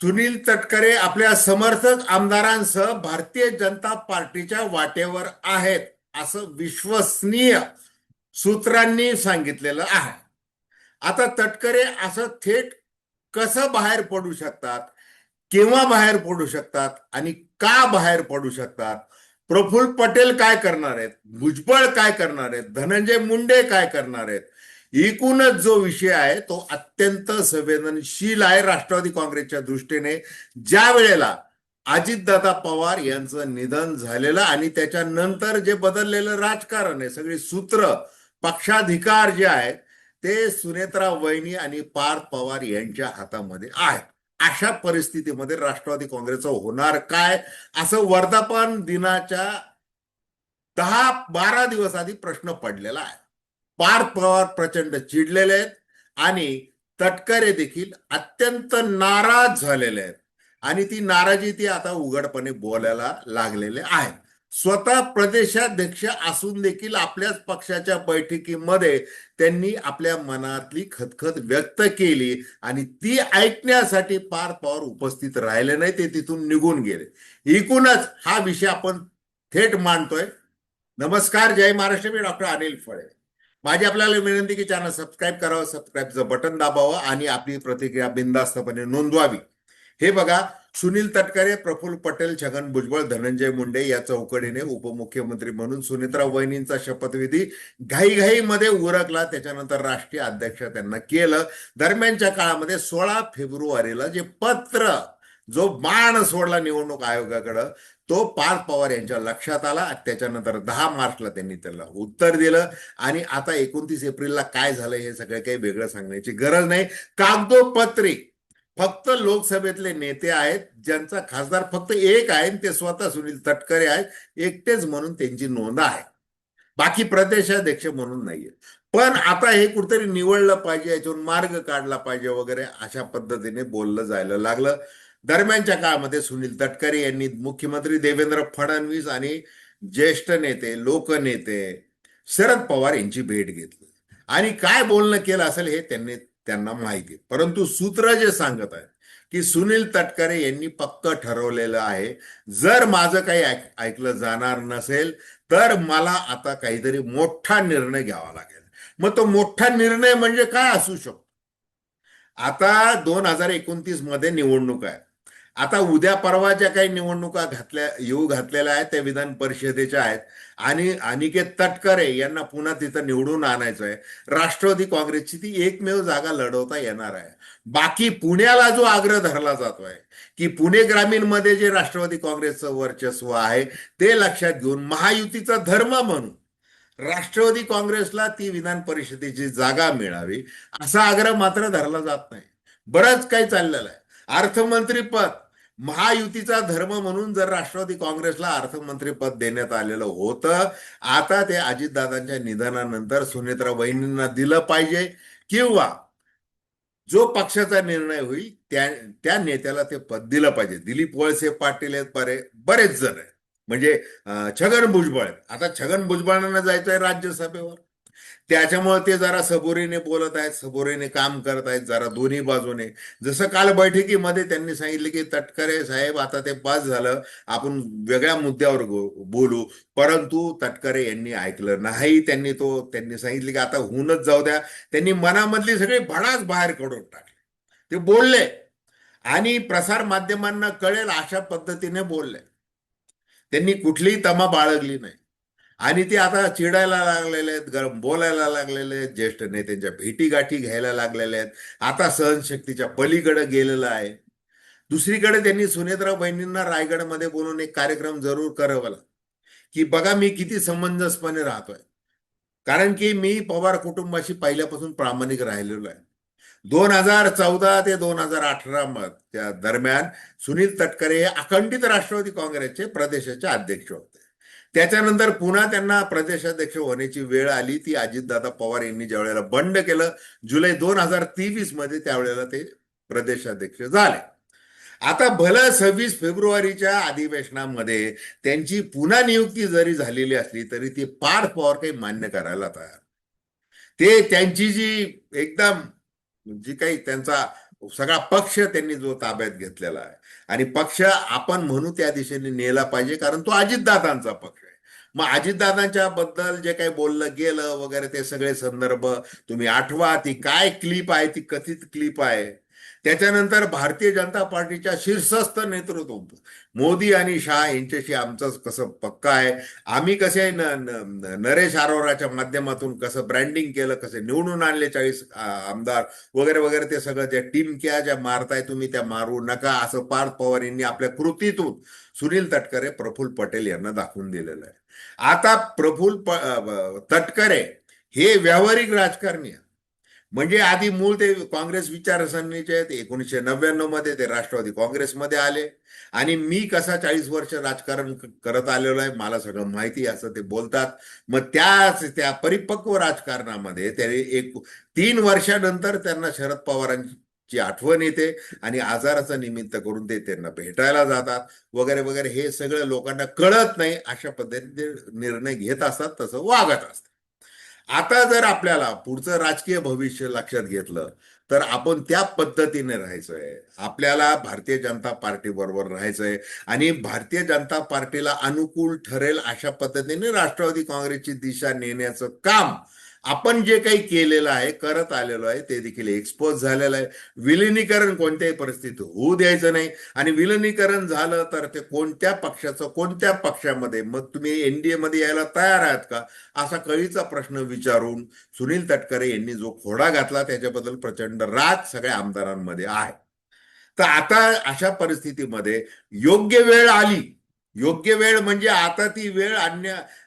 सुनील तटकरे आपल्या समर्थक आमदारांसह भारतीय जनता पार्टीच्या वाटेवर आहेत असं विश्वसनीय सूत्रांनी सांगितलेलं आहे. आता तटकरे असं थेट कसं बाहेर पडू शकतात, केव्हा बाहेर पडू शकतात आणि का बाहेर पडू शकतात, प्रफुल्ल पटेल काय करणार आहेत, भुजबळ काय करणार आहेत, धनंजय मुंडे काय करणार आहेत, एकूणच जो विषय आहे तो अत्यंत संवेदनशील आहे राष्ट्रवादी काँग्रेसच्या दृष्टीने. ज्या वेळेला अजितदादा पवार यांचं निधन झालेलं आणि त्याच्यानंतर जे बदललेलं राजकारण आहे, सगळी सूत्र पक्षाधिकार जे आहेत ते सुनेत्रा वहिनी आणि पार्थ पवार यांच्या हातामध्ये आहे. अशा परिस्थितीमध्ये राष्ट्रवादी काँग्रेसचं होणार काय, असं वर्धापन दिनाच्या 10-12 दिवस आधी प्रश्न पडलेला आहे. पार्थ पवार प्रचंड चिडलेले आहेत आणि तटकरे देखील अत्यंत नाराज झालेले आहेत आणि ती नाराजी ती आता उघडपणे बोलायला लागलेले आहेत. स्वतः प्रदेशाध्यक्ष असून देखील आपल्याच पक्षाच्या बैठकीमध्ये त्यांनी आपल्या मनातली खतखत व्यक्त केली आणि ती ऐकण्यासाठी पार्थ पवार उपस्थित राहिले नाही, ते तिथून निघून गेले. एकूणच हा विषय आपण थेट मांडतोय. नमस्कार, जय महाराष्ट्र. मी डॉक्टर अनिल फळे. माझी आपल्याला विनंती की चॅनल सबस्क्राईब करावं, सबस्क्राईबचं बटन दाबावं आणि आपली प्रतिक्रिया बिनधास्तपणे नोंदवावी. हे बघा, सुनील तटकरे, प्रफुल्ल पटेल, छगन भुजबळ, धनंजय मुंडे या चौकडीने उपमुख्यमंत्री म्हणून सुनेत्रा वहिनींचा शपथविधी घाईघाईमध्ये उरकला. त्याच्यानंतर राष्ट्रीय अध्यक्ष त्यांना केलं. दरम्यानच्या काळामध्ये 16 फेब्रुवारीला जे पत्र, जो बाण सोडला निवडणूक आयोगाकडे, तो पार्थ पवार यांच्या लक्षात आला. त्याच्यानंतर 10 मार्चला त्यांनी त्याला उत्तर दिलं आणि आता 29 एप्रिलला काय झालं हे सगळं काही वेगळं सांगण्याची गरज नाही. कागदोपत्री फक्त लोकसभेतले नेते आहेत ज्यांचा खासदार फक्त एक आहे, ते स्वतः सुनील तटकरे आहेत. एकटेच म्हणून त्यांची नोंद आहे, बाकी प्रदेशाध्यक्ष म्हणून नाहीये. पण आता हे कुठेतरी निवडलं पाहिजे, याच्यातून मार्ग काढला पाहिजे वगैरे अशा पद्धतीने बोललं जायला लागलं. दरम्यानच्या काळामध्ये सुनील तटकरे यांनी मुख्यमंत्री देवेंद्र फडणवीस आणि ज्येष्ठ नेते, लोकनेते शरद पवार यांची भेट घेतली आणि काय बोलणं केलं असेल हे त्यांना माहिती. परंतु सूत्र जे सांगत आहे की सुनील तटकरे यांनी पक्क ठरवलेलं आहे, जर माझं काही ऐकलं जाणार नसेल तर मला आता काहीतरी मोठा निर्णय घ्यावा लागेल. मग तो मोठा निर्णय म्हणजे काय असू शकतो? आता 2029 मध्ये निवडणूक आहे. आता उद्या परवा ज्या काही निवडणुका घातलेल्या आहेत त्या विधान परिषदेच्या आहेत आणि अनिकेत तटकरे यांना पुन्हा तिथं निवडून आणायचं आहे. राष्ट्रवादी काँग्रेसची ती एकमेव जागा लढवता येणार आहे. बाकी पुण्याला जो आग्रह धरला जातोय की पुणे ग्रामीण मध्ये जे राष्ट्रवादी काँग्रेसचं वर्चस्व आहे ते लक्षात घेऊन महायुतीचा धर्म म्हणून राष्ट्रवादी काँग्रेसला ती विधान परिषदेची जागा मिळावी असा आग्रह मात्र धरला जात नाही. बरंच काही चाललेलं आहे. अर्थमंत्री पद महायुतीचा धर्म म्हणून जर राष्ट्रवादी काँग्रेसला अर्थमंत्री पद देण्यात आलेलं होतं, आता ते अजितदादांच्या निधनानंतर सुनेत्रा वहिनींना दिलं पाहिजे किंवा जो पक्षाचा निर्णय होईल त्या नेत्याला ते पद दिलं पाहिजे. दिलीप वळसे पाटील आहेत, बरेच जण आहेत, म्हणजे छगन भुजबळ आहेत. आता छगन भुजबळांना जायचंय राज्यसभेवर, त्याच्यामुळे ते जरा सबुरीने बोलत आहेत, सबुरीने काम करत आहेत, जरा दोन्ही बाजूने. जसं काल बैठकीमध्ये त्यांनी सांगितले की तटकरे साहेब आता ते पास झालं, आपण वेगळ्या मुद्द्यावर बोलू, परंतु तटकरे यांनी ऐकलं नाही. त्यांनी सांगितले की आता होऊनच जाऊ द्या. त्यांनी मनामधली सगळी भडास बाहेर काढून टाकली. ते बोलले आणि प्रसार माध्यमांना कळेल अशा पद्धतीने बोलले. त्यांनी कुठलीही तमा बाळगली नाही आणि ते आता चिडायला लागलेले आहेत, गरम बोलायला लागलेले आहेत, ज्येष्ठ नेत्यांच्या भेटीगाठी घ्यायला लागलेले आहेत. आता सहनशक्तीच्या पलीकडे गेलेलं आहे. दुसरीकडे त्यांनी सुनेत्रा बहिणींना रायगडमध्ये बोलून एक कार्यक्रम जरूर करावा की बघा मी किती समंजसपणे राहतोय, कारण की मी पवार कुटुंबाशी पहिल्यापासून प्रामाणिक राहिलेलो आहे. 2014 ते 2018 त्या दरम्यान सुनील तटकरे हे अखंडित राष्ट्रवादी काँग्रेसचे प्रदेशाचे अध्यक्ष होते. त्याच्यानंतर पुन्हा त्यांना प्रदेशाध्यक्ष होण्याची वेळ आली, ती अजितदादा पवार यांनी ज्या वेळेला बंड केलं जुलै 2023 मध्ये, त्यावेळेला ते प्रदेशाध्यक्ष झाले. आता भलं 26 फेब्रुवारीच्या अधिवेशनामध्ये त्यांची पुन्हा नियुक्ती जरी झालेली असली तरी ते पार्थ पवार काही मान्य करायला तयार. ते त्यांची जी एकदम जी काही त्यांचा सगळा पक्ष त्यांनी जो ताब्यात घेतलेला आहे, आणि पक्ष आपण म्हणू त्या दिशेने नेला पाहिजे, कारण तो अजितदादांचा पक्ष आहे. मग अजितदादांच्या बद्दल जे काही बोललं गेलं वगैरे ते सगळे संदर्भ तुम्ही आठवा. ती काय क्लिप आहे, ती कथित क्लिप आहे. त्याच्यानंतर भारतीय जनता पार्टीच्या शीर्षस्थ नेतृत्व मोदी आणि शहा यांच्याशी आमचं कसं पक्का आहे. आम्ही कसे नरेश अरोराच्या माध्यमातून कसं ब्रँडिंग केलं, कसे निवडून आणले 40 आमदार वगैरे वगैरे, ते सगळं ज्या टिमक्या ज्या मारताय तुम्ही त्या मारू नका, असं पार्थ पवार यांनी आपल्या कृतीतून सुनील तटकरे, प्रफुल्ल पटेल यांना दाखवून दिलेलं आहे. आता तटकरे हे व्यावहारिक राजकारणी आहे. म्हणजे आधी मूळ ते काँग्रेस विचारसरणीचे आहेत. 1999 मध्ये ते राष्ट्रवादी काँग्रेसमध्ये आले, आणि मी कसा 40 वर्ष राजकारण करत आलेलो आहे, मला सगळं माहिती असं ते बोलतात. मग त्या परिपक्व राजकारणामध्ये त्याने 3 वर्षानंतर त्यांना शरद पवारांची आठवण येते, आणि आजाराचं निमित्त करून ते त्यांना भेटायला जातात वगैरे वगैरे. हे सगळं लोकांना कळत नाही, अशा पद्धतीने निर्णय घेत असतात, तसं वागत असतात. आता जर आपल्याला पुढचं राजकीय भविष्य लक्षात घेतलं तर आपण त्या पद्धतीने राहायचंय. आपल्याला भारतीय जनता पार्टी बरोबर राहायचंय, आणि भारतीय जनता पार्टीला अनुकूल ठरेल अशा पद्धतीने राष्ट्रवादी काँग्रेसची दिशा नेण्याचं काम आपण जे काही केलेलं आहे, करत आलेलो आहे, ते देखील एक्सपोज झालेलं आहे. विलिनीकरण कोणत्याही परिस्थितीत होऊ द्यायचं नाही, आणि विलिनीकरण झालं तर ते कोणत्या पक्षाचं कोणत्या पक्षामध्ये, मग तुम्ही एनडीए मध्ये यायला तयार आहात का, असा कळीचा प्रश्न विचारून सुनील तटकरे यांनी जो खोडा घातला त्याच्याबद्दल प्रचंड राग सगळ्या आमदारांमध्ये आहे. तर आता अशा परिस्थितीमध्ये योग्य वेळ आली. योग्य वेळ म्हणजे आता ती वेळ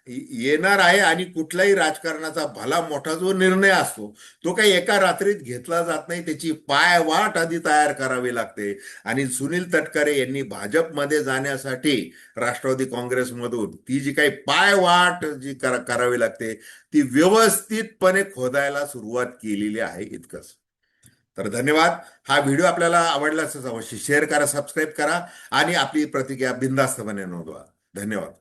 येणार आहे, आणि कुठलाही राजकारणाचा भला मोठा जो निर्णय असतो तो काही एका रात्रीत घेतला जात नाही. त्याची पायवाट आधी तयार करावी लागते, आणि सुनील तटकरे यांनी भाजपमध्ये जाण्यासाठी राष्ट्रवादी काँग्रेसमधून ती जी काही पायवाट जी करावी लागते ती व्यवस्थितपणे खोदायला सुरुवात केलेली आहे, इतकंच. तर धन्यवाद. हा व्हिडिओ आपल्याला आवडला असेल अवश्य शेअर करा, सबस्क्राईब करा, आणि आपली प्रतिक्रिया बिनधास्तपणे नोंदवा. धन्यवाद.